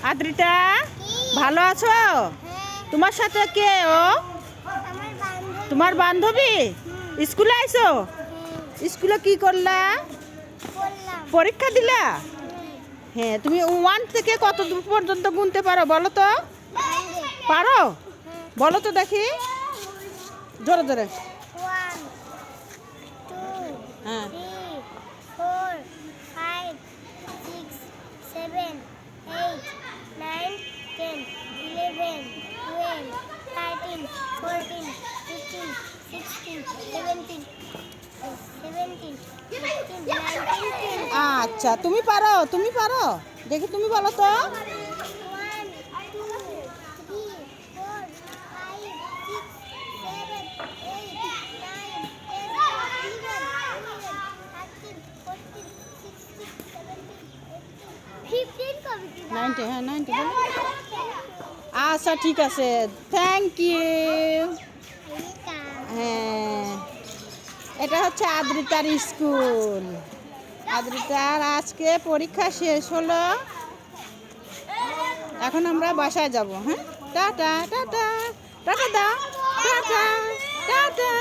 আদ্রিতা ভালো আছো? তোমার সাথে কে ও? তোমার বান্ধবী? স্কুলে আইছো? স্কুলে কি করলা? পরীক্ষা দিলা? হ্যাঁ, তুমি 1 থেকে কত দূর পর্যন্ত গুনতে পারো বলো তো? পারো? বলো তো দেখি, জোরে জোরে। 1 2 হ্যাঁ 3 4 5 6 7 8 9 10 11 12 13 14 15 16 17 18 19 আচ্ছা, তুমি পারো, তুমি পারো, দেখি তুমি বলো তো। 1 2 3 4 5 6 7 8 9 10 11 12 13 14 16 17 18 15 কবে কি 90, হ্যাঁ 90 বলো। আচ্ছা ঠিক আছে, থ্যাংক ইউ। হ্যাঁ, এটা হচ্ছে আদ্রিতার স্কুল। আদ্রিতার আজকে পরীক্ষা শেষ হলো, এখন আমরা বাসায় যাব। হ্যাঁ, টাটা টাটা টাটা দাও, টাটা টাটা।